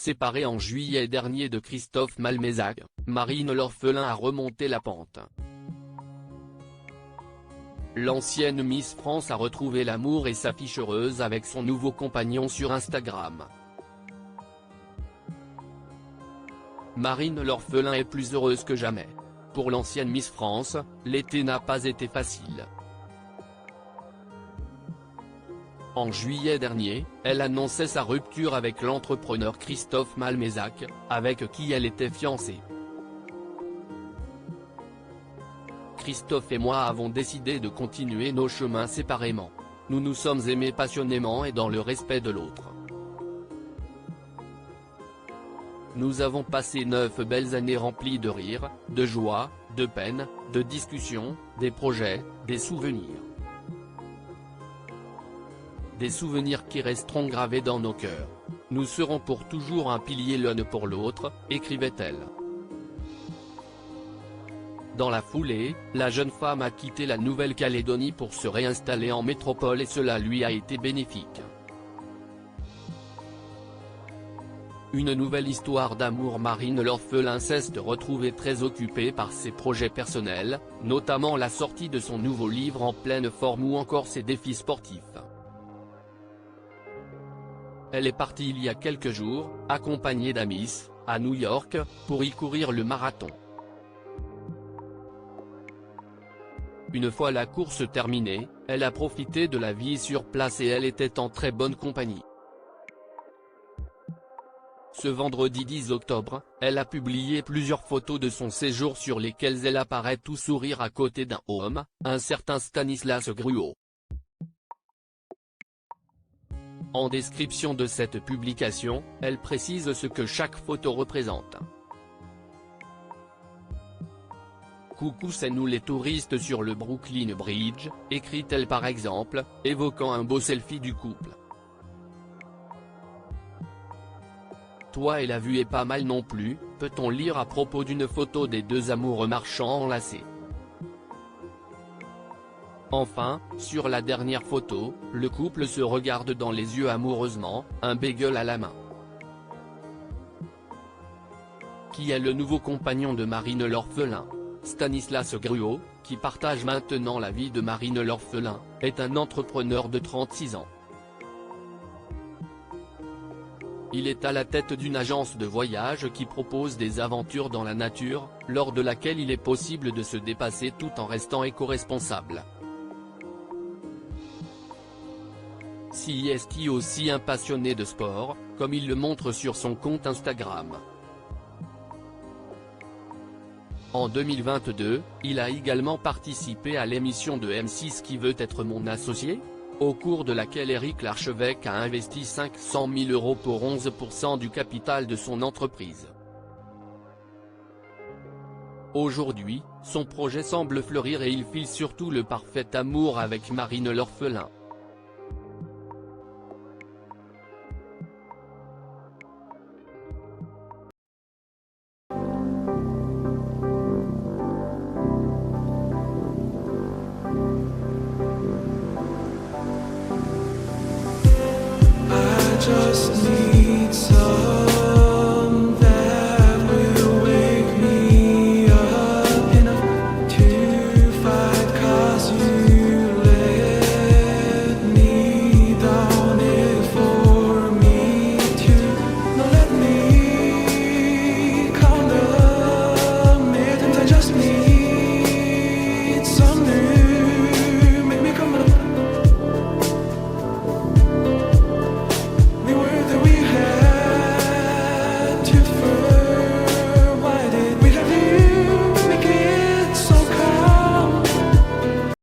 Séparée en juillet dernier de Christophe Malmézac, Marine l'orphelin a remonté la pente. L'ancienne Miss France a retrouvé l'amour et s'affiche heureuse avec son nouveau compagnon sur Instagram. Marine l'orphelin est plus heureuse que jamais. Pour l'ancienne Miss France, l'été n'a pas été facile. En juillet dernier, elle annonçait sa rupture avec l'entrepreneur Christophe Malmézac, avec qui elle était fiancée. Christophe et moi avons décidé de continuer nos chemins séparément. Nous nous sommes aimés passionnément et dans le respect de l'autre. Nous avons passé 9 belles années remplies de rires, de joie, de peine, de discussions, des projets, des souvenirs. Des souvenirs qui resteront gravés dans nos cœurs. Nous serons pour toujours un pilier l'un pour l'autre, écrivait-elle. Dans la foulée, la jeune femme a quitté la Nouvelle-Calédonie pour se réinstaller en métropole et cela lui a été bénéfique. Une nouvelle histoire d'amour. Marine l'orphelin s'est retrouvée très occupée par ses projets personnels, notamment la sortie de son nouveau livre en pleine forme ou encore ses défis sportifs. Elle est partie il y a quelques jours, accompagnée d'Amis, à New York, pour y courir le marathon. Une fois la course terminée, elle a profité de la vie sur place et elle était en très bonne compagnie. Ce vendredi 10 octobre, elle a publié plusieurs photos de son séjour sur lesquelles elle apparaît tout sourire à côté d'un homme, un certain Stanislas Gruau. En description de cette publication, elle précise ce que chaque photo représente. Coucou, c'est nous les touristes sur le Brooklyn Bridge, écrit-elle par exemple, évoquant un beau selfie du couple. Toi et la vue est pas mal non plus, peut-on lire à propos d'une photo des deux amoureux marchant enlacés. Enfin, sur la dernière photo, le couple se regarde dans les yeux amoureusement, un bagel à la main. Qui est le nouveau compagnon de Marine l'orphelin? Stanislas Gruau, qui partage maintenant la vie de Marine l'orphelin, est un entrepreneur de 36 ans. Il est à la tête d'une agence de voyage qui propose des aventures dans la nature, lors de laquelle il est possible de se dépasser tout en restant éco-responsable. Si est aussi un passionné de sport, comme il le montre sur son compte Instagram. En 2022, il a également participé à l'émission de M6 Qui veut être mon associé?, au cours de laquelle Éric Larchevêque a investi 500 000 € pour 11% du capital de son entreprise. Aujourd'hui, son projet semble fleurir et il file surtout le parfait amour avec Marine l'orphelin.